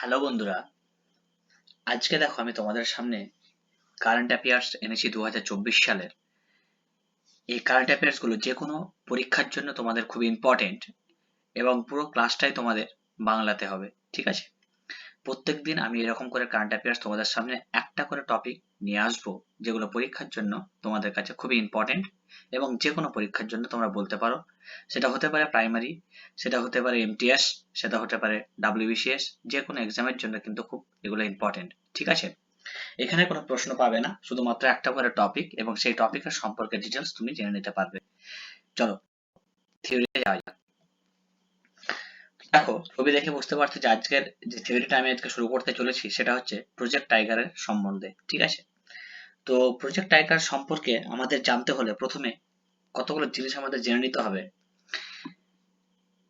Hello বন্ধুরা, আজকে দেখো আমি তোমাদের সামনে কারেন্ট অ্যাফেয়ার্স এনেছি 2024 সালের। এই কারেন্ট অ্যাফেয়ার্স গুলো যে কোনো পরীক্ষার জন্য তোমাদের খুব ইম্পর্টেন্ট এবং পুরো ক্লাসটাই তোমাদের বাংলাতে হবে, ঠিক আছে? প্রত্যেকদিন আমি এরকম করে কারেন্ট অ্যাফেয়ার্স তোমাদের সামনে একটা করে টপিক নিয়ে আসবো, যেগুলো পরীক্ষার জন্য তোমাদের কাছে খুবই ইম্পর্টেন্ট এবং যে কোনো পরীক্ষার জন্য তোমরা বলতে পারো। সেটা হতে পারে প্রাইমারি, সেটা হতে পারে এমটিএস, সেটা হতে পারে ডাব্লিউবিসিএস, যে কোনো এক্সামের জন্য কিন্তু খুব এগুলো ইম্পর্টেন্ট, ঠিক আছে? এখানে কোনো প্রশ্ন পাবে না, শুধুমাত্র একটা করে টপিক এবং সেই টপিকের সম্পর্কে ডিটেলস তুমি জেনে নিতে পারবে। চলো থিওরিতে যাওয়া যাক। দেখো, ছবি দেখে বুঝতে পারছো যে আজকের যে থিওরিটা আমি আজকে শুরু করতে চলেছি সেটা হচ্ছে প্রজেক্ট টাইগারের সম্বন্ধে, ঠিক আছে? তো প্রজেক্ট টাইগার সম্পর্কে আমাদের জানতে হলে প্রথমে কতগুলো জিনিস আমাদের জেনে নিতে হবে।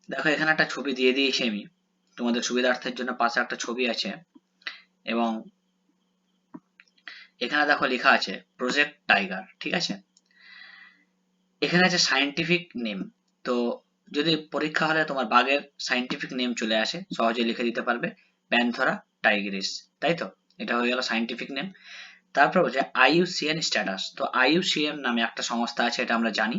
দেখো, এখানে একটা ছবি দিয়ে দিয়েছি আমি তোমাদের সুবিধার্থের জন্য, পাশে একটা ছবি আছে এবং এখানে দেখো লেখা আছে প্রজেক্ট টাইগার, ঠিক আছে? এখানে আছে সায়েন্টিফিক নেম। তো যদি পরীক্ষা হলে তোমার বাঘের সায়েন্টিফিক নেম চলে আসে, সহজে লিখে দিতে পারবে প্যান্থেরা টাইগ্রিস, তাই তো? এটা হয়ে গেল সায়েন্টিফিক নেম। তারপর হচ্ছে আইইউসিএন স্ট্যাটাস। তো আইইউসিএন নামে একটা সংস্থা আছে, এটা আমরা জানি।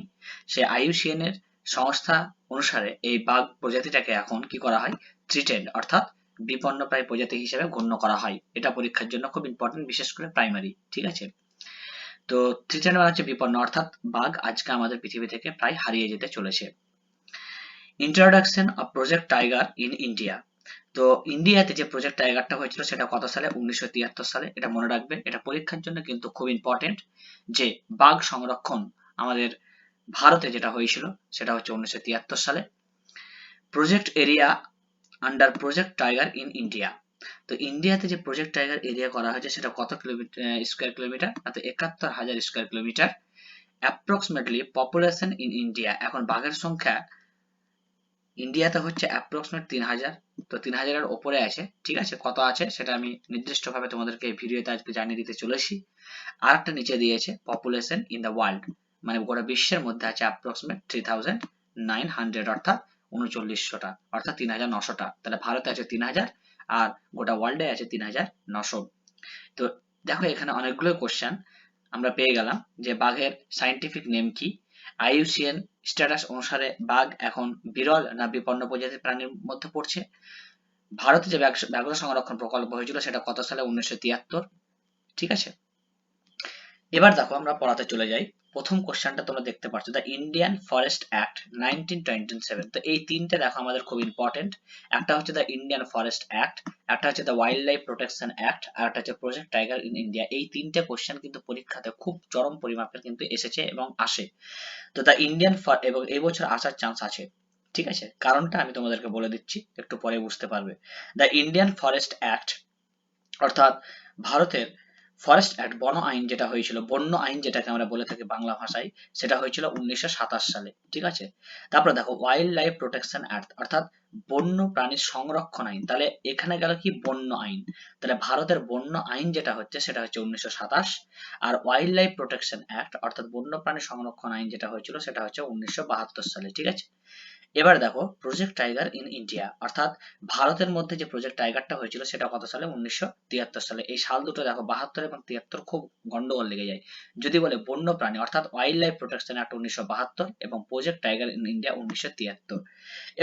সেই আইইউসিএন এর সংস্থা অনুসারে এই বাঘ প্রজাতিটাকে এখন কি করা হয়, থ্রিটেন্ড অর্থাৎ বিপন্নপ্রায় প্রজাতি হিসেবে গণ্য করা হয়। এটা পরীক্ষার জন্য খুব ইম্পর্টেন্ট, বিশেষ করে প্রাইমারি, ঠিক আছে? তো থ্রিটেন্ড মানে হচ্ছে বিপন্ন, অর্থাৎ বাঘ আজকে আমাদের পৃথিবী থেকে প্রায় হারিয়ে যেতে চলেছে। Introduction of project tiger in India. তো ইন্ডিয়াতে যে প্রজেক্ট টাইগারটা হয়েছিল সেটা কত সালে? 1973 সালে। এটা মনে রাখবে, এটা পরীক্ষার জন্য কিন্তু খুব ইম্পর্টেন্ট। যে বাঘ সংরক্ষণ আমাদের ভারতে যেটা হয়েছিল সেটা হচ্ছে 1973 সালে। Project area under project tiger in India. তো ইন্ডিয়াতে যে প্রজেক্ট টাইগার এরিয়া করা হয়েছে সেটা কত স্কোয়ার কিলোমিটার? তো 71,000 square kilometre. Approximately population in India, এখন বাঘের সংখ্যা ইন্ডিয়াতে হচ্ছে অ্যাপ্রক্সিমেট 3,000। তো 3,000-এর ওপরে আছে, ঠিক আছে? কত আছে সেটা আমি নির্দিষ্টভাবে তোমাদেরকে এই ভিডিওতে আজকে জানিয়ে দিতে চলেছি। আর একটা নিচে দিয়েছে পপুলেশন ইন দ্য ওয়ার্ল্ড, মানে গোটা বিশ্বের মধ্যে আছে অ্যাপ্রক্সিমেট 3,900, অর্থাৎ 3900টা, অর্থাৎ 3,900টা। তাহলে ভারতে আছে 3,000 আর গোটা ওয়ার্ল্ডে আছে 3,900। তো দেখো, এখানে অনেকগুলো কোশ্চেন আমরা পেয়ে গেলাম যে বাঘের সায়েন্টিফিক নেম কি, আইইউসিএন স্ট্যাটাস অনুসারে বাঘ এখন বিরল না বিপন্ন প্রজাতির প্রাণীর মধ্যে পড়ছে, ভারতে যে ব্যাঘ্র সংরক্ষণ প্রকল্প হয়েছিল সেটা কত সালে? 1973, ঠিক আছে? এবার দেখো আমরা পড়াতে চলে যাই। প্রথম কোশ্চেনটা তোমরা দেখতে পাচ্ছ, দ্য ইন্ডিয়ান ফরেস্ট অ্যাক্ট 1927। তো এই তিনটে দেখো আমাদের খুব ইম্পর্টেন্ট। একটা হচ্ছে দ্য ইন্ডিয়ান ফরেস্ট অ্যাক্ট, একটা হচ্ছে the wildlife protection act, আর একটা হচ্ছে প্রজেক্ট টাইগার ইন ইন্ডিয়া। এই তিনটে কোশ্চেন কিন্তু পরীক্ষাতে খুব চরম পরিমাপের কিন্তু এসেছে এবং আসে। তো দ্য ইন্ডিয়ান এবং এই বছর আসার চান্স আছে, ঠিক আছে? কারণটা আমি তোমাদেরকে বলে দিচ্ছি, একটু পরে বুঝতে পারবে। দ্য ইন্ডিয়ান ফরেস্ট অ্যাক্ট অর্থাৎ ভারতের ফরেস্ট অ্যাক্ট, বন আইন যেটা হয়েছিল, বন্য আইন যেটাকে আমরা বলে থাকি বাংলা ভাষায়, সেটা হয়েছিল 1927 সালে, ঠিক আছে? তারপরে দেখো ওয়াইল্ড লাইফ প্রোটেকশন অ্যাক্ট, অর্থাৎ বন্য প্রাণীর সংরক্ষণ আইন। তাহলে এখানে গেল কি, বন্য আইন। তাহলে ভারতের বন্য আইন যেটা হচ্ছে সেটা হচ্ছে 1927, আর ওয়াইল্ড লাইফ প্রোটেকশন অ্যাক্ট অর্থাৎ বন্য প্রাণী সংরক্ষণ আইন যেটা হয়েছিল সেটা হচ্ছে 1972 সালে, ঠিক আছে? এবার দেখো প্রজেক্ট টাইগার ইন ইন্ডিয়া, অর্থাৎ ভারতের মধ্যে যে প্রজেক্ট টাইগারটা হয়েছিল সেটা কত সালে? 1973 সালে। এই সাল দুটো দেখো 72 এবং 73 খুব গন্ডগোল লেগে যায়। যদি বলে বন্য প্রাণী অর্থাৎ ওয়াইল্ড লাইফ প্রোটেকশন অ্যাক্ট 1972 এবং প্রজেক্ট টাইগার ইন ইন্ডিয়া 1973।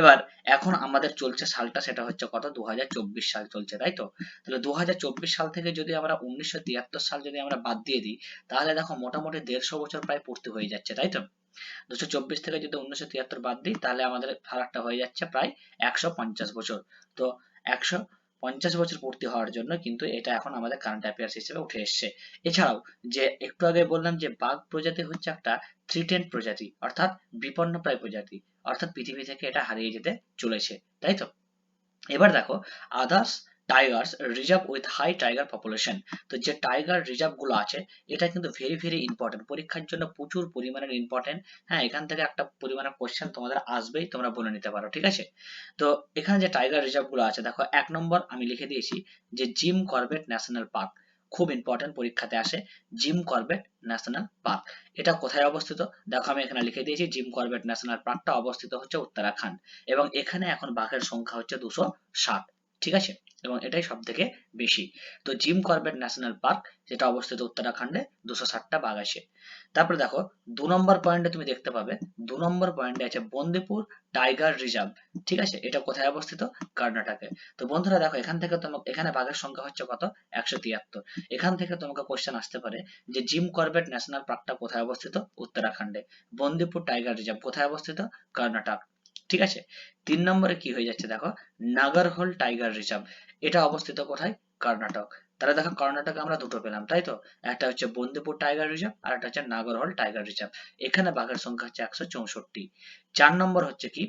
এবার এখন আমাদের চলছে সালটা, সেটা হচ্ছে কত? 2024 সাল চলছে, তাই তো? তাহলে 2024 সাল থেকে যদি আমরা 1973 সাল যদি আমরা বাদ দিয়ে দিই, তাহলে দেখো মোটামুটি 150 বছর প্রায় পূর্তি হয়ে যাচ্ছে, তাই তো? 224 থেকে যদি 1973 বাদ দিই তাহলে আমাদের ফারাকটা হয়ে যাচ্ছে প্রায় 150 বছর। তো 150 বছর পূর্তি হওয়ার জন্য কিন্তু এটা এখন আমাদের কারেন্ট অ্যাফেয়ার্স হিসেবে উঠে এসছে। এছাড়াও যে একটু আগে বললাম যে বাঘ প্রজাতি হচ্ছে একটা থ্রিটেন্ড প্রজাতি, অর্থাৎ বিপন্নপ্রায় প্রজাতি, অর্থাৎ পৃথিবী থেকে এটা হারিয়ে যেতে চলেছে, তাই তো? এবার দেখো others tigers reserve with high tiger population. তো যে টাইগার রিজার্ভ গুলো আছে এটা কিন্তু ভেরি ভেরি ইম্পর্টেন্ট, পরীক্ষার জন্য প্রচুর পরিমাণের ইম্পর্টেন্ট। হ্যাঁ, এখান থেকে একটা পরিমাণের কোশ্চেন তোমাদের আসবেই, তোমরা বলে নিতে পারো, ঠিক আছে? তো এখানে যে টাইগার রিজার্ভ গুলো আছে দেখো, 1 নম্বর আমি লিখে দিয়েছি যে জিম করবেট ন্যাশনাল পার্ক, খুব ইম্পর্টেন্ট, পরীক্ষাতে আসে জিম করবেট ন্যাশনাল পার্ক। এটা কোথায় অবস্থিত? দেখো আমি এখানে লিখে দিয়েছি জিম করবেট ন্যাশনাল পার্কটা অবস্থিত হচ্ছে উত্তরাখণ্ড এবং এখানে এখন বাঘের সংখ্যা হচ্ছে 260, ঠিক আছে? এবং এটাই সব থেকে বেশি। তো জিম কর্বেট ন্যাশনাল পার্ক যেটা অবস্থিত উত্তরাখণ্ডে 260টা বাঘ আছে। তারপরে দেখো 2 নম্বর পয়েন্টে তুমি দেখতে পাবে 2 নম্বর পয়েন্টে আছে বন্দিপুর টাইগার রিজার্ভ। ঠিক আছে, এটা কোথায় অবস্থিত? কর্ণাটকে। তো বন্ধুরা দেখো এখান থেকে তোমাকে, এখানে বাঘের সংখ্যা হচ্ছে কত? 173। এখান থেকে তোমাকে কোশ্চেন আসতে পারে যে জিম কর্বেট ন্যাশনাল পার্কটা কোথায় অবস্থিত? উত্তরাখণ্ডে। বন্দিপুর টাইগার রিজার্ভ কোথায় অবস্থিত? কর্ণাটক। ঠিক আছে। 3 নম্বরে কি হয়ে যাচ্ছে দেখো, নাগরহোল টাইগার রিজার্ভ, এটা অবস্থিত কোথায়? কর্ণাটক। তাহলে দেখো কর্ণাটকে আমরা দুটো পেলাম, তাই তো? একটা হচ্ছে বন্দিপুর টাইগার রিজার্ভ আর একটা হচ্ছে নাগরহোল টাইগার রিজার্ভ। এখানে বাঘের সংখ্যা হচ্ছে 164। 4 নম্বর হচ্ছে কি,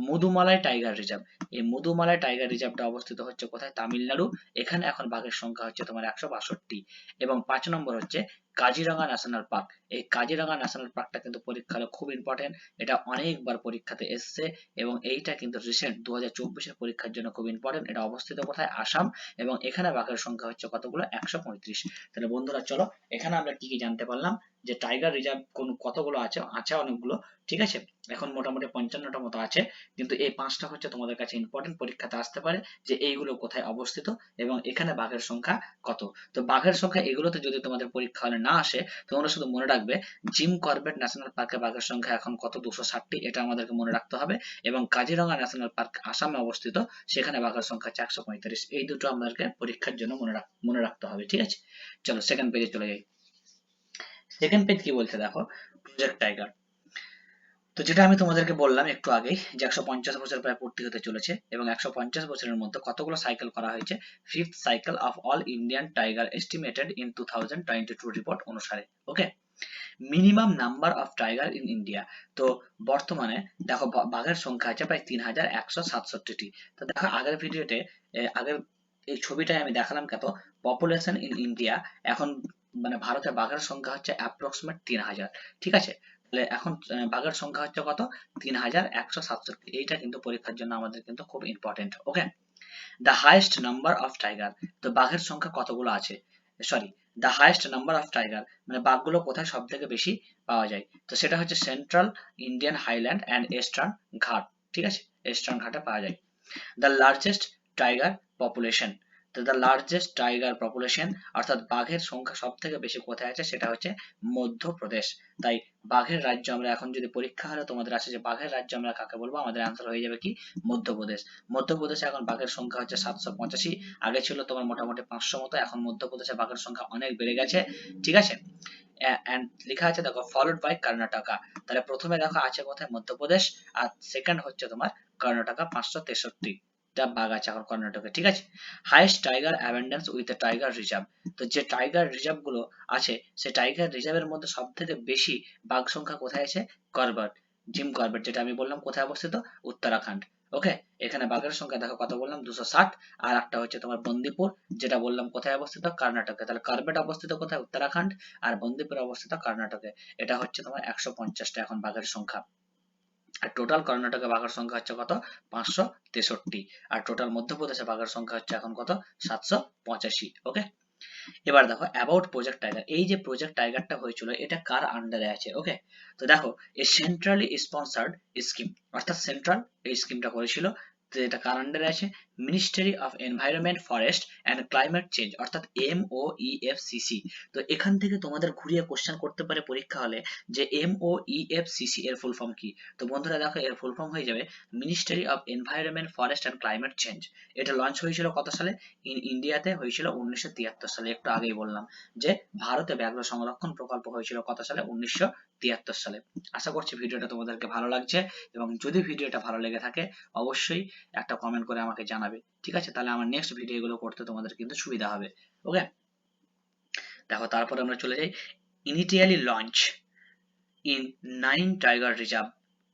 মুদুমালাই টাইগার রিজার্ভ। এই মুদুমালাই টাইগার রিজার্ভটা অবস্থিত হচ্ছে কোথায়? তামিলনাড়ু। এখানে এখন বাঘের সংখ্যা হচ্ছে তোমার 162। এবং 5 নম্বর হচ্ছে কাজিরাঙা ন্যাশনাল পার্ক। এই কাজিরাঙা ন্যাশনাল পার্কটা কিন্তু পরীক্ষায় খুব ইম্পর্টেন্ট, এটা অনেকবার পরীক্ষাতে এসছে এবং এইটা কিন্তু রিসেন্ট 2024-এর পরীক্ষার জন্য খুব ইম্পর্টেন্ট। এটা অবস্থিত কোথায়? আসাম। এবং এখানে বাঘের সংখ্যা হচ্ছে কতগুলো? 135। তাহলে বন্ধুরা চলো, এখানে আমরা কি কি জানতে পারলাম, যে টাইগার রিজার্ভ কোন কতগুলো আছে, আছে অনেকগুলো। ঠিক আছে, এখন মোটামুটি 55টা মতো আছে, কিন্তু এই 5টা হচ্ছে তোমাদের কাছে ইম্পর্টেন্ট, পরীক্ষাতে আসতে পারে যে এইগুলো কোথায় অবস্থিত এবং এখানে বাঘের সংখ্যা কত। তো বাঘের সংখ্যা এগুলোতে যদি তোমাদের পরীক্ষা হলে না আসে, তোমরা শুধু মনে রাখবে জিম কর্বেট ন্যাশনাল পার্কে বাঘের সংখ্যা এখন কত? 260টি, এটা আমাদেরকে মনে রাখতে হবে। এবং কাজিরঙা ন্যাশনাল পার্ক আসামে অবস্থিত, সেখানে বাঘের সংখ্যা হচ্ছে 135। এই দুটো আমাদেরকে পরীক্ষার জন্য মনে রাখতে হবে। ঠিক আছে, চলো সেকেন্ড পেজে চলে যাই। সেকেন্ড পেজ কি বলছে দেখো, প্রজেক্ট টাইগার। তো যেটা আমি তোমাদেরকে বললাম একটু আগেই যে 150 বছর প্রায় পূর্তি হতে চলেছে এবং 150 বছরের মধ্যে কতগুলো সাইকেল করা হয়েছে, fifth cycle of all Indian tiger estimated in 2022 report অনুসারে। Okay, minimum number of tiger in India. তো বর্তমানে দেখো বাঘের সংখ্যা আছে প্রায় 3167টি। তো দেখো আগের ভিডিওতে, আগের এই ছবিটায় আমি দেখালাম কত পপুলেশন ইন ইন্ডিয়া, এখন মানে ভারতে বাঘের সংখ্যা হচ্ছে অ্যাপ্রক্সিমেট 3000। ঠিক আছে, তাহলে এখন বাঘের সংখ্যা হচ্ছে কত? 3167। এইটা কিন্তু পরীক্ষার জন্য আমাদের কিন্তু খুব important. Okay, the highest number of tiger. তো বাঘের সংখ্যা কতগুলো আছে, sorry, the highest number of tiger মানে বাঘগুলো কোথায় সব থেকে বেশি পাওয়া যায়, তো সেটা হচ্ছে central Indian highland and eastern ঘাট। ঠিক আছে, ইস্টার্ন ঘাটে পাওয়া যায়। The largest tiger population. তো দ্য লার্জেস্ট টাইগার পপুলেশন অর্থাৎ বাঘের সংখ্যা সব থেকে বেশি কোথায় আছে, সেটা হচ্ছে মধ্যপ্রদেশ। তাই বাঘের রাজ্য আমরা এখন যদি পরীক্ষা হলে তোমাদের আসে যে বাঘের রাজ্য আমরা কাকে বলবো, আমাদের অ্যান্সার হয়ে যাবে কি? মধ্যপ্রদেশ। মধ্যপ্রদেশে এখন বাঘের সংখ্যা হচ্ছে 785। আগে ছিল তোমার মোটামুটি 500 মতো, এখন মধ্যপ্রদেশে বাঘের সংখ্যা অনেক বেড়ে গেছে। ঠিক আছে, অ্যান্ড লেখা আছে দেখো ফলোড বাই কর্ণাটকা। তাহলে প্রথমে দেখো আছে কোথায়? মধ্যপ্রদেশ। আর সেকেন্ড হচ্ছে তোমার কর্ণাটকা, 563 টা বাঘ আছে এখন কর্ণাটকে। ঠিক আছে, highest tiger abundance with a tiger reserve. তো যে টাইগার রিজার্ভ গুলো আছে, সেই টাইগার রিজার্ভের মধ্যে সব থেকে বেশি বাঘ সংখ্যা কোথায় আছে? কর্বেট, জিম কর্বেট, যেটা আমি বললাম কোথায় অবস্থিত? উত্তরাখণ্ড। ওকে, এখানে বাঘের সংখ্যা দেখো কত বললাম? 260। আর একটা হচ্ছে তোমার বন্দিপুর, যেটা বললাম কোথায় অবস্থিত? কর্ণাটকে। তাহলে কর্বেট অবস্থিত কোথায়? উত্তরাখণ্ড। আর বন্দিপুর অবস্থিত কর্ণাটকে। এটা হচ্ছে তোমার 150টা এখন বাঘের সংখ্যা। আর টোটাল কর্ণাটকে বাঘের সংখ্যা হচ্ছে কত? 563। আর টোটাল মধ্যপ্রদেশে বাঘের সংখ্যা হচ্ছে এখন কত? 785। ওকে, এবার দেখো অ্যাবাউট প্রজেক্ট টাইগার। এই যে প্রজেক্ট টাইগারটা হয়েছিল, এটা কার আন্ডারে আছে? ওকে, তো দেখো এই সেন্ট্রালি স্পন্সার্ড স্কিম, অর্থাৎ সেন্ট্রাল এই স্কিমটা করেছিল। তো এটা কার আন্ডারে আছে? Ministry of environment forest and climate change, অর্থাৎ MOEFCC। তো এখান থেকে তোমাদের ঘুরিয়ে কোশ্চেন করতে পারে পরীক্ষা হলে যে MOEFCC এর ফুল ফর্ম কি। তো বন্ধুরা দেখো এর ফুল ফর্ম হয়ে যাবে ministry of environment forest and climate change. এটা লঞ্চ হয়েছিল কত সালে? ইন্ডিয়াতে হয়েছিল 1973 সালে। একটু আগেই বললাম যে ভারতে ব্যাঘ্র সংরক্ষণ প্রকল্প হয়েছিল কত সালে? 1973 সালে। আশা করছি ভিডিওটা তোমাদেরকে ভালো লাগছে এবং যদি ভিডিওটা ভালো লেগে থাকে অবশ্যই একটা কমেন্ট করে আমাকে জানাবে। ঠিক আছে, তাহলে আমার নেক্সট ভিডিওগুলো করতে তোমাদের কিন্তু সুবিধা হবে। ওকে, দেখো তারপরে আমরা চলে যাই ইনিটিয়ালি লঞ্চ ইন 9 টাইগার রিজার্ভ।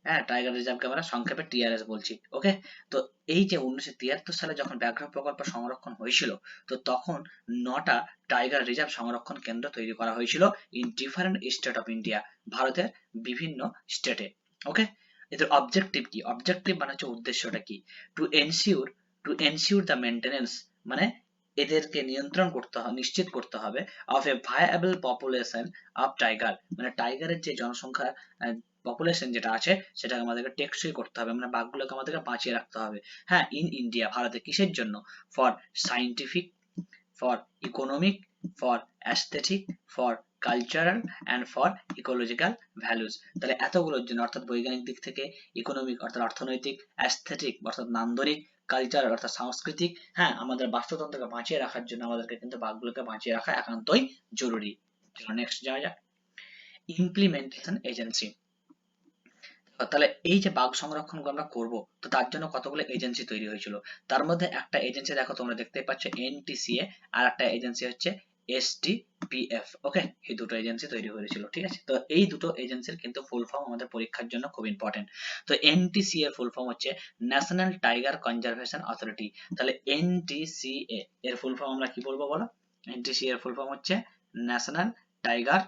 হ্যাঁ, টাইগার রিজার্ভকে আমরা সংক্ষেপে TRS বলছি। ওকে, তো এই যে 1973 সালে যখন ব্যাঘ্র প্রকল্প সংরক্ষণ হয়েছিল, তো তখন 9টা টাইগার রিজার্ভ সংরক্ষণ কেন্দ্র তৈরি করা হয়েছিল in different state of India, ভারতের বিভিন্ন স্টেটে। ওকে, এদের অবজেক্টিভ কি? অবজেক্টিভ মানে হচ্ছে উদ্দেশ্যটা কি? টু এনশিওর, দ্য মেনটেনেন্স, মানে এদেরকে নিয়ন্ত্রণ করতে হবে, নিশ্চিত করতে হবে of A viable population of tiger, মানে টাইগারের যে জনসংখ্যা পপুলেশন যেটা আছে সেটাকে আমাদেরকে টেকসই করতে হবে, মানে বাঘগুলোকে আমাদেরকে বাঁচিয়ে রাখতে হবে। হ্যাঁ, ইন ইন্ডিয়া, ভারতে, কিসের জন্য? For scientific, for economic, for aesthetic, for cultural and for ecological values. তাহলে এতগুলোর জন্য, অর্থাৎ বৈজ্ঞানিক দিক থেকে, ইকোনমিক অর্থাৎ অর্থনৈতিক, অ্যাস্থেটিক অর্থাৎ নান্দনিক, কালচারাল অর্থাৎ সাংস্কৃতিক, হ্যাঁ, আমাদের বাস্তুতন্ত্রকে বাঁচিয়ে রাখার জন্য আমাদেরকে কিন্তু বাঘগুলোকে বাঁচিয়ে রাখা একান্তই জরুরি। নেক্সট যাওয়া যাক, ইমপ্লিমেন্টেশন এজেন্সি। তাহলে এই যে বাঘ সংরক্ষণ আমরা করব, তো তার জন্য কতগুলো এজেন্সি তৈরি হয়েছিল। তার মধ্যে একটা এজেন্সি দেখো তোমরা দেখতেই পাচ্ছ এনটিসিএ, আর একটা এজেন্সি হচ্ছে এসটিপিএফ। ওকে, এই দুটো এজেন্সি তৈরি হয়েছিল, ঠিক আছে। তো এই দুটো এজেন্সির কিন্তু ফুল ফর্ম আমাদের পরীক্ষার জন্য খুব ইম্পর্টেন্ট। তো এনটিসিএ এর ফুল ফর্ম হচ্ছে ন্যাশনাল টাইগার কনজারভেশন অথরিটি। তাহলে এনটিসিএ এর ফুল ফর্ম আমরা কি বলবো বলো? এনটিসিএ এর ফুল ফর্ম হচ্ছে ন্যাশনাল টাইগার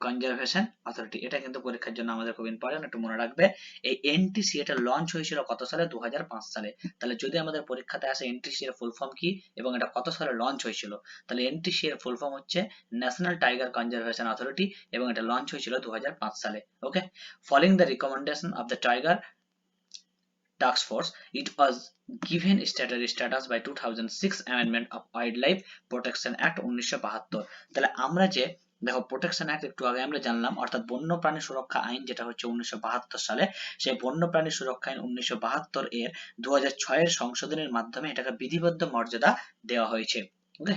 কনজারভেশন অথরিটি। এটা কিন্তু পরীক্ষার জন্য আমাদের খুব ইম্পর্টেন্ট, একটু মনে রাখবে। এই এনটিসি এটা লঞ্চ হয়েছিল কত সালে? 2005 সালে। তাহলে যদি আমাদের পরীক্ষাতে আসে এনটিসি এর ফুল ফর্ম কি এবং এটা কত সালে লঞ্চ হয়েছিল, তাহলে এনটিসি এর ফুল ফর্ম হচ্ছে ন্যাশনাল টাইগার কনজারভেশন অথরিটি এবং এটা লঞ্চ হয়েছিল 2005 সালে। Okay, following the recommendation of the tiger task force, it was given statutory status by 2006 amendment of Wildlife Protection Act 1972। তাহলে আমরা যে দেখো প্রোটেকশন অ্যাক্ট একটু আগে আমরা জানলাম, অর্থাৎ বন্যপ্রাণী সুরক্ষা আইন যেটা হচ্ছে 1972 সালে, সেই বন্যপ্রাণী সুরক্ষা আইন 1972 এর 2006 এর সংশোধনের মাধ্যমে এটাকে বিধিবদ্ধ মর্যাদা দেওয়া হয়েছে। Okay,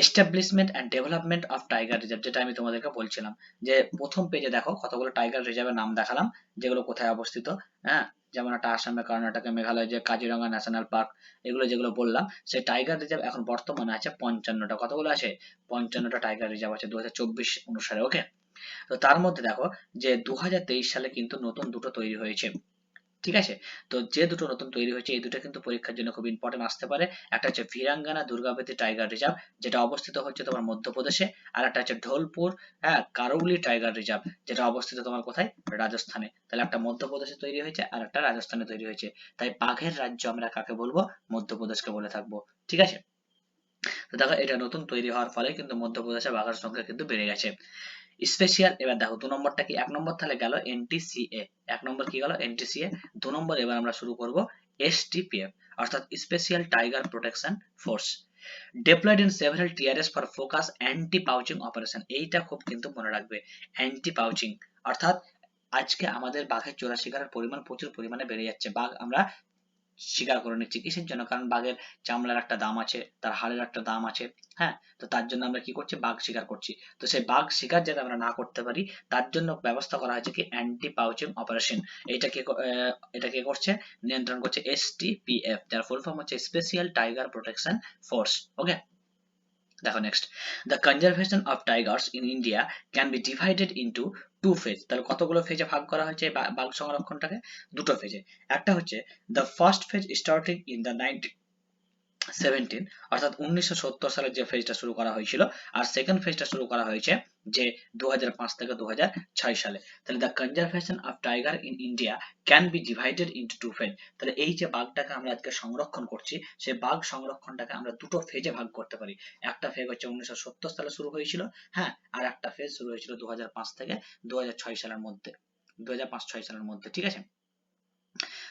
establishment and development of tiger reserve, যেটা আমি তোমাদেরকে বলছিলাম যে প্রথম পেজে দেখো কতগুলো টাইগার রিজার্ভের নাম দেখালাম, যেগুলো কোথায় অবস্থিত। হ্যাঁ, যেমন একটা আসামে, কর্ণাটকে, মেঘালয় যে কাজিরঙা ন্যাশনাল পার্ক, এগুলো যেগুলো বললাম, সেই টাইগার রিজার্ভ এখন বর্তমানে আছে 55টা। কতগুলো আছে? 55টা টাইগার রিজার্ভ আছে 2024 অনুসারে। ওকে, তো তার মধ্যে দেখো যে 2023 সালে কিন্তু নতুন দুটো তৈরি হয়েছে, ঠিক আছে। তো যে দুটো নতুন তৈরি হয়েছে এই দুটো কিন্তু পরীক্ষার জন্য খুব ইম্পর্টেন্ট আসতে পারে। একটা হচ্ছে ভিরাঙ্গানা দুর্গাবতী টাইগার রিজার্ভ, যেটা অবস্থিত হচ্ছে তোমার মধ্যপ্রদেশে, আর একটা হচ্ছে ঢোলপুর, হ্যাঁ, কারৌলি টাইগার রিজার্ভ, যেটা অবস্থিত তোমার কোথায়? রাজস্থানে। তাহলে একটা মধ্যপ্রদেশে তৈরি হয়েছে আর একটা রাজস্থানে তৈরি হয়েছে, তাই বাঘের রাজ্য আমরা কাকে বলবো? মধ্যপ্রদেশকে বলে থাকবো, ঠিক আছে। তো দেখো এটা নতুন তৈরি হওয়ার ফলে কিন্তু মধ্যপ্রদেশে বাঘের সংখ্যা কিন্তু বেড়ে গেছে। স্পেশাল, এবার দেখো 2 নম্বরটা কি? 1 নম্বর তাহলে গেল এনটিসিএ, 1 নম্বর কি গেল? এনটিসিএ। 2 নম্বর এবার আমরা শুরু করব এসটিপিএফ, অর্থাৎ special tiger protection force, deployed in several TRS for focus anti poaching operation। এইটা খুব কিন্তু মনে রাখবে, অ্যান্টি পাউচিং, অর্থাৎ আজকে আমাদের বাঘের চোরা শিকারের পরিমাণ প্রচুর পরিমাণে বেড়ে যাচ্ছে। বাঘ আমরা শিকার করে নিচ্ছি কিসের জন্য? কারণ বাঘের চামড়ার একটা দাম আছে, তার হাড়ের একটা দাম আছে। হ্যাঁ, তো তার জন্য আমরা কি করছি? বাঘ শিকার করছি। তো সেই বাঘ শিকার যাতে আমরা না করতে পারি তার জন্য ব্যবস্থা করা হয়েছে কি? Anti poaching operation. এটা কে করছে? নিয়ন্ত্রণ করছে এসটিপিএফ, যার ফুল ফর্ম হচ্ছে special tiger protection force. Okay, দেখো next, the conservation of tigers in India can be divided into two phase. তাহলে কতগুলো ফেজে ভাগ করা হয়েছে বাঘ সংরক্ষণটাকে? দুটো ফেজে। একটা হচ্ছে the first phase starting in the 17, অর্থাৎ 1970 সালে যে ফেজটা শুরু করা হয়েছিল, আর সেকেন্ড ফেজটা শুরু করা হয়েছে যে 2005 থেকে 2006 সালে। তাহলে the conservation of tiger in India can be divided into two phase. তাহলে এই যে বাঘটাকে আমরা আজকে সংরক্ষণ করছি, সেই বাঘ সংরক্ষণটাকে আমরা দুটো ফেজে ভাগ করতে পারি। একটা ফেজ হচ্ছে 1970 সালে শুরু হয়েছিল, হ্যাঁ, আর একটা ফেজ শুরু হয়েছিল 2005 থেকে 2006 সালের মধ্যে, 2005-6 সালের মধ্যে, ঠিক আছে।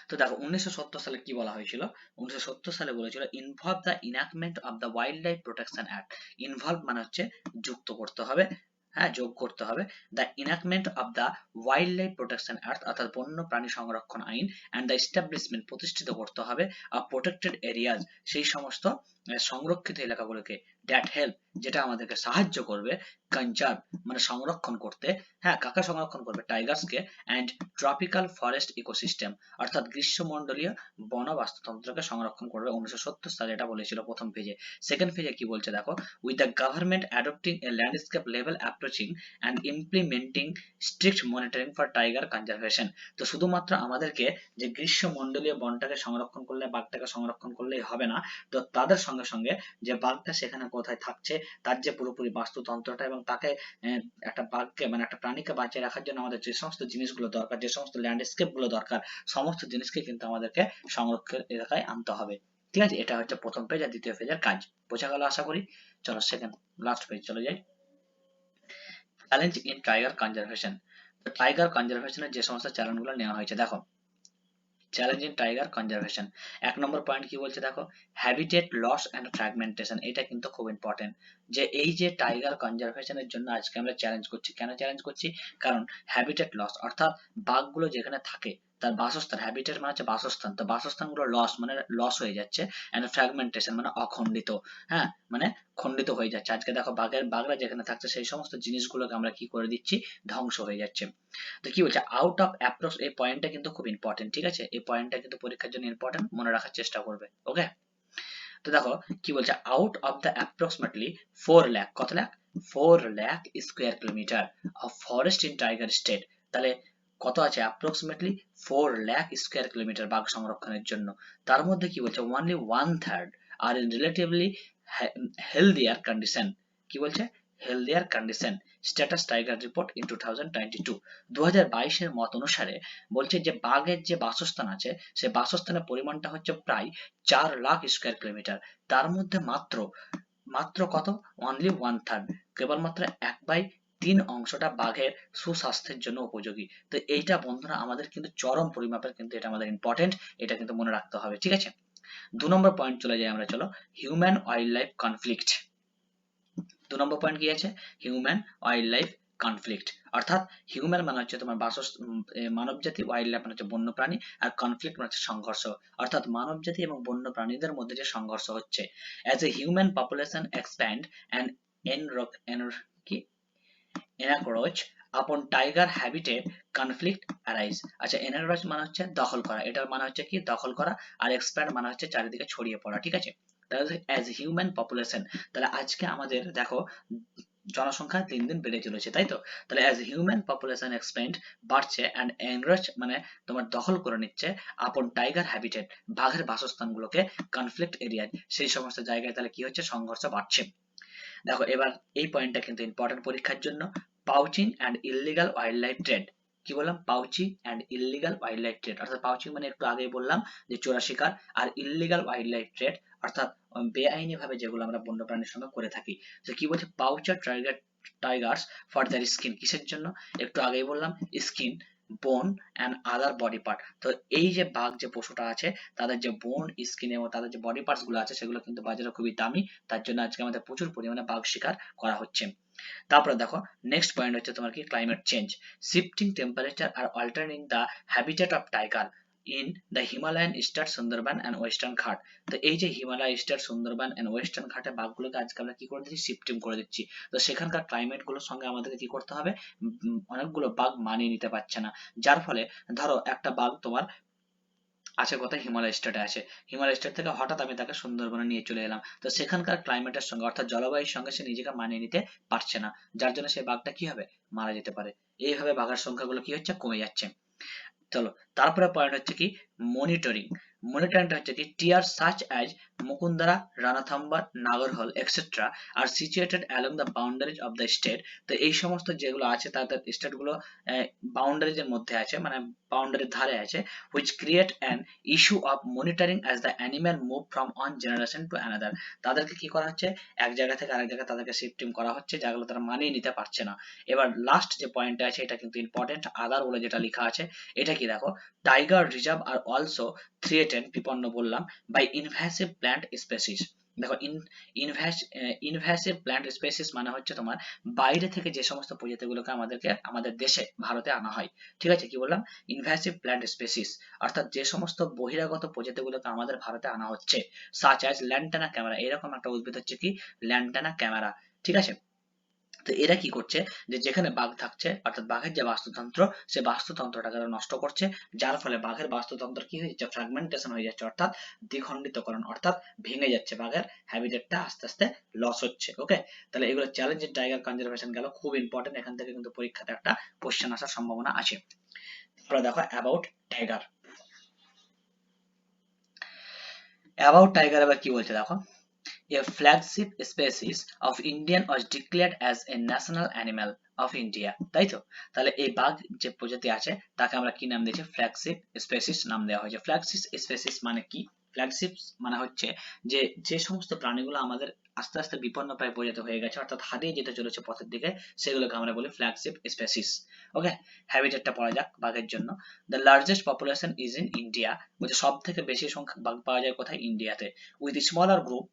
তো দেখো 1970 সালে কি বলা হয়েছিল? 1970 সালে বলেছিল involve the enactment of the wildlife protection act. Involve মানে হচ্ছে যুক্ত করতে হবে, হ্যাঁ, যোগ করতে হবে। The enactment of the wildlife protection act, অর্থাৎ বন্য প্রাণী সংরক্ষণ আইন, অ্যান্ড দ্য এস্টাবলিশমেন্ট, প্রতিষ্ঠিত করতে হবে, অফ প্রোটেক্টেড এরিয়াজ, সেই সমস্ত সংরক্ষিত এলাকাগুলোকে, দ্যাট হেল্প, যেটা আমাদেরকে সাহায্য করবে, কনজার্ভ মানে সংরক্ষণ করতে, হ্যাঁ, কাকে সংরক্ষণ করবে? টাইগার্সকে, অ্যান্ড ট্রপিক্যাল ফরেস্ট ইকোসিস্টেম, অর্থাৎ গ্রীষ্মমণ্ডলীয় বন বাস্তুতন্ত্রকে সংরক্ষণ করবে। 1970 সালে এটা বলেছিল প্রথম পেজে। সেকেন্ড পেজে কি বলছে দেখো, with the government adopting A landscape level approaching and implementing strict monitoring for tiger conservation. তো শুধুমাত্র আমাদেরকে যে গ্রীষ্মমণ্ডলীয় বনটাকে সংরক্ষণ করলে, বাঘটাকে সংরক্ষণ করলেই হবে না, তো তাদের সঙ্গে সঙ্গে যে বাঘটা সেখানে কোথায় থাকছে, তার যে পুরোপুরি বাস্তুতন্ত্রটা, এবং তাকে একটা বাঘকে মানে একটা প্রাণীকে বাঁচিয়ে রাখার জন্য আমাদের যে সমস্ত জিনিসগুলো দরকার, যে সমস্ত ল্যান্ডস্কেপ গুলো দরকার, সমস্ত জিনিসকে কিন্তু আমাদেরকে সংরক্ষণ এলাকায় আনতে হবে, ঠিক আছে। এটা হচ্ছে প্রথম পেজ আর দ্বিতীয় পেজের কাজ, বোঝা গেল আশা করি। চলো সেকেন্ড লাস্ট পেজ চলে যাই, challenge in tiger conservation. Tiger কনজারভেশনের যে সমস্ত চ্যালেঞ্জগুলো নেওয়া হয়েছে দেখো, চ্যালেঞ্জ ইন টাইগার কনজারভেশন। 1 নম্বর পয়েন্ট কি বলছে দেখো, হ্যাবিটেট লস অ্যান্ড ফ্র্যাগমেন্টেশন। এটা কিন্তু খুব ইম্পর্টেন্ট, যে এই যে টাইগার কনজারভেশনের জন্য আজকে আমরা চ্যালেঞ্জ করছি। কেন চ্যালেঞ্জ করছি? কারণ হ্যাবিটেট লস অর্থাৎ বাঘগুলো যেখানে থাকে তার বাসস্থান, হ্যাবিটেট মানে হচ্ছে বাসস্থান, তো বাসস্থানগুলো লস মানে লস হয়ে যাচ্ছে, অ্যান্ড ফ্র্যাগমেন্টেশন মানে অখণ্ডিত, হ্যাঁ মানে খণ্ডিত হয়ে যাচ্ছে। আজকে দেখো বাঘরা যেখানে থাকছে সেই সমস্ত জিনিসগুলোকে আমরা কি করে দিচ্ছি, ধ্বংস হয়ে যাচ্ছে। তো কি বলছে, আউট অফ অ্যাপ্রক্স, এই পয়েন্টটা কিন্তু খুব ইম্পর্টেন্ট, ঠিক আছে, এই পয়েন্টটা কিন্তু পরীক্ষার জন্য ইম্পর্টেন্ট, মনে রাখার চেষ্টা করবে। ওকে, তো দেখো কি বলছে, out of the approximately 4 lakh, কত lakh, 4 lakh square kilometre of forest in tiger state. তাহলে কত আছে, অ্যাপ্রক্সিমেটলি 4 লাখ স্কোয়ার কিলোমিটার বাঘ সংরক্ষণের জন্য। তার মধ্যে কি বলছে, only 1/3 are in relatively healthier condition. কি বলছে, healthier condition, status tiger report in 2022, 2022 মত অনুসারে বলছে যে বাঘের যে বাসস্থান আছে সে বাসস্থানের পরিমাণটা হচ্ছে প্রায় 4 লাখ স্কোয়ার কিলোমিটার। তার মধ্যে মাত্র মাত্র কত, অনলি 1/3, কেবলমাত্র 1/3 অংশটা বাঘের সুস্বাস্থ্যের জন্য উপযোগী। তো এইটা বন্ধুরা আমাদের কিন্তু চরম পরিমাপের, কিন্তু এটা আমাদের ইম্পর্টেন্ট, এটা কিন্তু মনে রাখতে হবে, ঠিক আছে। 2 নম্বর পয়েন্ট চলে যাই আমরা, চলো, হিউম্যান ওয়াইল্ড লাইফ কনফ্লিক্ট। 2 নম্বর পয়েন্ট কি আছে, হিউম্যান ওয়াইল্ড লাইফ কনফ্লিক্ট, অর্থাৎ হিউম্যান মানে হচ্ছে তোমার মানব জাতি, ওয়াইল্ড লাইফ মানে হচ্ছে বন্য প্রাণী, আর কনফ্লিক্ট মানে হচ্ছে সংঘর্ষ, অর্থাৎ মানব জাতি এবং বন্য প্রাণীদের মধ্যে যে সংঘর্ষ হচ্ছে। As a human population expand and কি এনক্রোচ আপন টাইগার হ্যাবিটেট কনফ্লিক্ট অ্যারাইজ। আচ্ছা, এনক্রোচ মানে হচ্ছে দখল করা, এটার মানে হচ্ছে কি দখল করা, আর এক্সপ্যান্ড মানে হচ্ছে চারিদিকে ছড়িয়ে পড়া, ঠিক আছে। তাহলে অ্যাজ হিউম্যান পপুলেশন, তাহলে আজকে আমাদের দেখো জনসংখ্যা দিন দিন বেড়ে চলেছে, তাই তো। তাহলে অ্যাজ হিউম্যান পপুলেশন এক্সপ্যান্ড, বাড়ছে, অ্যান্ড এনক্রোচ মানে তোমার দখল করে নিচ্ছে, আপন টাইগার হ্যাবিটেট বাঘের বাসস্থানগুলোকে, কনফ্লিক্ট এরিয়া সেই সমস্ত জায়গায়, তাহলে কি হচ্ছে, সংঘর্ষ বাড়ছে। দেখো এবার এই পয়েন্টটা কিন্তু ইম্পর্টেন্ট পরীক্ষার জন্য, poaching and illegal wildlife trade. কি বললাম, poaching and illegal wildlife trade, অর্থাৎ পাউচিং মানে একটু আগেই বললাম যে চোরা শিকার, আর ইললিগাল ওয়াইল্ড লাইফ ট্রেড অর্থাৎ বেআইনি ভাবে যেগুলো আমরা বন্যপ্রাণীর সঙ্গে করে থাকি। তো কি বলছে, পাউচার টাইগার্স ফর দ্যার স্কিন, কিসের জন্য, একটু আগেই বললাম, স্কিন, বোন অ্যান্ড আদার বডি পার্ট। তো এই যে বাঘ যে পশুটা আছে তাদের যে বোন, স্কিন এবং তাদের যে বডি পার্টস গুলো আছে সেগুলো কিন্তু বাজারে খুবই দামি, তার জন্য আজকে আমাদের প্রচুর পরিমাণে বাঘ শিকার করা হচ্ছে। তারপরে দেখো নেক্সট পয়েন্ট হচ্ছে তোমার কি, ক্লাইমেট চেঞ্জ, শিফটিং টেম্পারেচার আর altering the habitat of tiger in the Himalayan eastern Sundarban and western Ghat. তো এই যে Himalaya eastern Sundarban and western ঘাটে বাঘগুলোকে আজকে আমরা কি করে দিচ্ছি, শিফটিং করে দিচ্ছি। তো সেখানকার ক্লাইমেট গুলোর সঙ্গে আমাদেরকে কি করতে হবে, অনেকগুলো বাঘ মানিয়ে নিতে পারছে না, যার ফলে ধরো একটা বাঘ তোমার আছে কোথায়, হিমালয় স্টেটে আছে, হিমালয় স্টেট থেকে হঠাৎ আমি তাকে সুন্দরবনে নিয়ে চলে এলাম, তো সেখানকার ক্লাইমেটের সঙ্গে অর্থাৎ জলবায়ুর সঙ্গে সে নিজেকে মানিয়ে নিতে পারছে না, যার জন্য সেই বাঘটা কি হবে, মারা যেতে পারে। এইভাবে বাঘের সংখ্যাগুলো কি হচ্ছে, কমে যাচ্ছে। চলো তারপরে পয়েন্ট হচ্ছে কি, মনিটরিং। মনিটরিংটা হচ্ছে কি, tier such as Mukundara, Ranthambore, Nagarhole etcetera are situated along the boundaries of the state. তো এই সমস্ত যেগুলো আছে তাদের স্টেটগুলো বাউন্ডারিজ এর মধ্যে আছে, মানে বাউন্ডারির ধারে আছে, which create an issue of monitoring as the animal move from one generation to another। তাদেরকে কি করা হচ্ছে, এক জায়গা থেকে আরেক জায়গায় তাদেরকে শিফটিং করা হচ্ছে, যেগুলো তারা মানিয়ে নিতে পারছে না। এবার লাস্ট যে পয়েন্টটা আছে এটা কিন্তু ইম্পর্টেন্ট, আদার বলে যেটা লেখা আছে, এটা কি দেখো, টাইগার রিজার্ভ আর অলসো থ্রিয়েটেন, বিপন্ন বললাম, বাই ইনভ্যাসিভ প্ল্যান্ট স্পেসিস। দেখো ইনভ্যাসিভ প্ল্যান্ট স্পেসিস মানে হচ্ছে তোমার বাইরে থেকে যে সমস্ত প্রজাতিগুলোকে আমাদের দেশে ভারতে আনা হয়, ঠিক আছে, কি বললাম, ইনভ্যাসিভ প্ল্যান্ট স্পেসিস, অর্থাৎ যে সমস্ত বহিরাগত প্রজাতিগুলোকে আমাদের ভারতে আনা হচ্ছে, সাচ অ্যাজ ল্যান্টানা ক্যামেরা, এরকম একটা উদ্ভিদ হচ্ছে কি, ল্যান্টানা ক্যামেরা, ঠিক আছে। তো এরা কি করছে, যে যেখানে বাঘ থাকছে অর্থাৎ বাঘের যে বাস্তুতন্ত্র, সে বাস্তুতন্ত্রটাকে তারা নষ্ট করছে, যার ফলে বাঘের বাস্তুতন্ত্র কি হয়ে যাচ্ছে, ফ্র্যাগমেন্টেশন হয়ে যাচ্ছে, অর্থাৎ দ্বিখণ্ডিতকরণ, অর্থাৎ ভেঙে যাচ্ছে, বাঘের হ্যাবিটেটটা আস্তে আস্তে লস হচ্ছে। ওকে, তাহলে এগুলো চ্যালেঞ্জিং টাইগার কনজারভেশন গেল, খুব ইম্পর্টেন্ট, এখান থেকে কিন্তু পরীক্ষাতে একটা কোশ্চেন আসার সম্ভাবনা আছে। তারপরে দেখো অ্যাবাউট টাইগার, অ্যাবাউট টাইগার আবার কি বলছে দেখো, a flagship species of Indian was declared as a national animal of India, তাই তো। তাহলে এই বাঘ যে প্রজাতি আছে তাকে আমরা কি নাম দিয়েছি, ফ্ল্যাগশিপ স্পেসিস নাম দেওয়া হয়েছে। ফ্ল্যাগশিপ স্পেসিস মানে কি, ফ্ল্যাগশিপস মানে হচ্ছে যে যে সমস্ত প্রাণীগুলো আমাদের আস্তে আস্তে বিপন্নপ্রায় পরিণত হয়ে গেছে, অর্থাৎ হারিয়ে যেতে চলেছে পথের দিকে, সেগুলোকে আমরা বলি ফ্ল্যাগশিপ স্পেসিস। ওকে, হ্যাবিটেটটা পড়া যাক বাঘের জন্য। The largest population is in India, বলছে সব থেকে বেশি সংখ্যক বাঘ পাওয়া যায় কোথায়? ইন্ডিয়াতে। উইথ স্মলার গ্রুপ,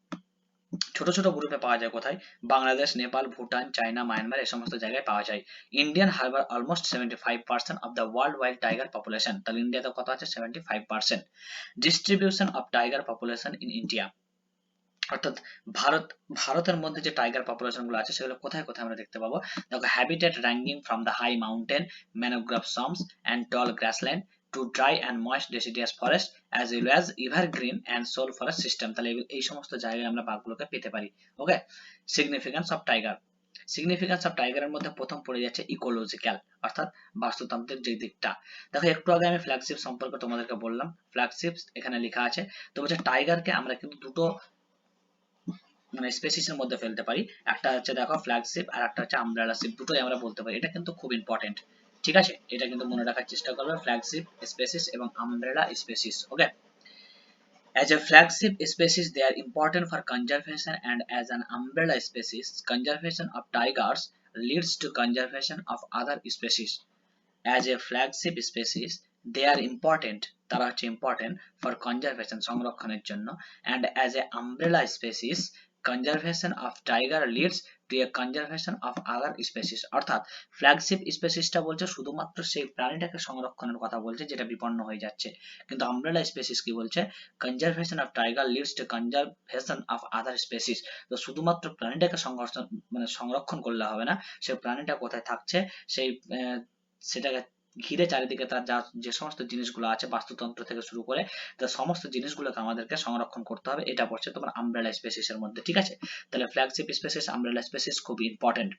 ছোট ছোট গ্রুপে পাওয়া যায় কোথায়? বাংলাদেশ, নেপাল, ভুটান, চায়না, মায়ানমার এই সমস্ত জায়গায় পাওয়া যায়। Indian Harbour almost 75% of the world wide tiger population, তাহলে ইন্ডিয়াতে কত আছে? 75%। Distribution of tiger population in India, অর্থাৎ ভারতের মধ্যে যে টাইগার পপুলেশন গুলো আছে সেগুলো কোথায় কোথায় আমরা দেখতে পাবো? দেখো, habitat ranging from the high mountain mangrove swamps and tall grassland to dry and moist deciduous forest as well as evergreen and sole forest system, তাহলে এই সমস্ত জায়গায় আমরা বাঘগুলোকে পেতে পারি। Okay, significance of tiger, significance of টাইগারের মধ্যে প্রথম পড়ে যাচ্ছে ইকোলজিক্যাল, অর্থাৎ বাস্তুতান্ত্রিক যে দিকটা। দেখো, একটু আগে আমি ফ্ল্যাগশিপ সম্পর্কে তোমাদেরকে বললাম, ফ্ল্যাগশিপ এখানে লেখা আছে। তো বলছে টাইগারকে আমরা কিন্তু দুটো মানে স্পেসিসের মধ্যে ফেলতে পারি, একটা হচ্ছে দেখো ফ্ল্যাগশিপ আর একটা হচ্ছে আমব্রেলা শিপ, দুটোই আমরা বলতে পারি। এটা কিন্তু খুব ইম্পর্টেন্ট, ঠিক আছে? এটা কিন্তু মনে রাখার চেষ্টা করবে, ফ্ল্যাগশিপ স্পেসিস এবং umbrella species. Okay, as a flagship species they are important for conservation, and as an umbrella species conservation of tigers leads to conservation of other species. As a flagship species they are important, তারা হচ্ছে important for conservation, সংরক্ষণের জন্য, and as a umbrella species conservation of tiger leads to a conservation of other species, অর্থাৎ flagship স্পেসিসটা বলছে শুধুমাত্র সেই প্রাণীটাকে সংরক্ষণের কথা বলছে যেটা বিপন্ন হয়ে যাচ্ছে, কিন্তু আমব্রেলা স্পেসিস কি বলছে? Conservation of tiger leads to conservation of other species, তো শুধুমাত্র প্রাণীটাকে সংরক্ষণ করলে হবে না, সেই প্রাণীটা কোথায় থাকছে সেই সেটাকে ঘিরে চারিদিকে তার যে সমস্ত জিনিসগুলো আছে বাস্তুতন্ত্র থেকে শুরু করে তার সমস্ত জিনিসগুলোকে আমাদেরকে সংরক্ষণ করতে হবে। এটা পড়ছে তোমার আমব্রেলা স্পেসিস এর মধ্যে, ঠিক আছে? তাহলে ফ্ল্যাগশিপ স্পেসিস, আমব্রেলা স্পেসিস খুব ইম্পর্টেন্ট।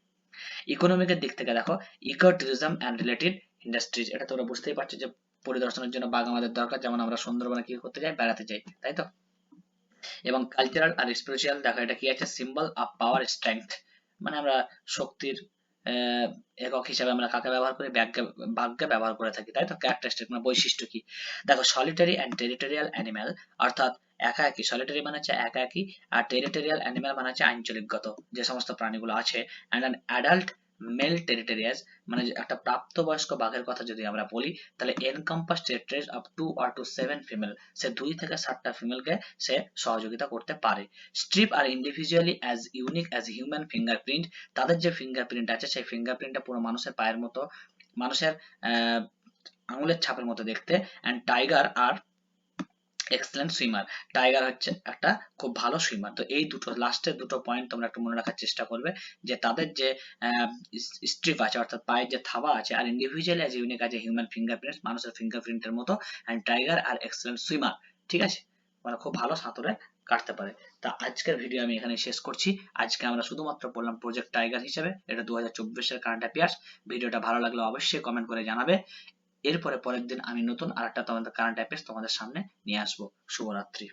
ইকোনমিকের দিক থেকে দেখো, eco tourism and related industries, এটা তোমরা বুঝতেই পারছো যে পরিদর্শনের জন্য বাঘ আমাদের দরকার, যেমন আমরা সুন্দরবনে কি করতে যাই? বেড়াতে যাই, তাই তো? এবং কালচারাল আর স্পিরিচুয়াল, দেখো এটা কি আছে? সিম্বল অফ পাওয়ার স্ট্রেংথ, মানে আমরা শক্তির একক হিসাবে আমরা কাকে ব্যবহার করি? বাঘকে ব্যবহার করে থাকি, তাই তো? ক্যারেক্টারিস্টিক মানে বৈশিষ্ট্য কি? দেখো, সলিটারি অ্যান্ড টেরিটোরিয়াল অ্যানিম্যাল, অর্থাৎ একাকী, সলিটারি মানে হচ্ছে একাকী, আর টেরিটোরিয়াল অ্যানিম্যাল মানে হচ্ছে আঞ্চলিকগত যে সমস্ত প্রাণীগুলো আছে। And an adult male territorial, মানে একটা প্রাপ্তবয়স্ক বাঘের কথা যদি আমরা বলি, তাহলে encompass territories of 2 or to 7 female, সে 2 থেকে 7টা ফিমেলকে সে সহযোগিতা করতে পারে। Stripe are individually as unique as human fingerprint, তাদের যে ফিঙ্গারপ্রিন্ট আছে সেই ফিঙ্গারপ্রিন্টটা পুরো মানুষের পায়ের মতো, মানুষের আঙুলের ছাপের মতো দেখতে। And tiger are excellent swimmer, tiger হচ্ছে একটা খুব ভালো সুইমার। তো এই দুটো লাস্টের দুটো পয়েন্ট তোমরা একটু মনে রাখার চেষ্টা করবে, যে তাদের যে স্ট্রিপ আছে অর্থাৎ পায়ের যে থাবা আছে, আর ইন্ডিভিজুয়ালি অ্যাজ ইউনিক আছে হিউম্যান ফিঙ্গারপ্রিন্ট, মানুষের ফিঙ্গারপ্রিন্টের মতো, and tiger are excellent swimmer, ঠিক আছে? মানে খুব ভালো সাঁতারে কাটতে পারে। তা আজকের ভিডিও আমি এখানে শেষ করছি। আজকে আমরা শুধুমাত্র বললাম প্রজেক্ট টাইগার হিসেবে, এটা 2024 এর কারেন্ট অ্যাফেয়ার্স। ভিডিওটা ভালো লাগলে অবশ্যই কমেন্ট করে জানাবে। এরপরে পরের দিন আমি নতুন আরেকটা তোমাদের কারেন্ট অ্যাফেয়ার্স তোমাদের সামনে নিয়ে আসবো। শুভরাত্রি।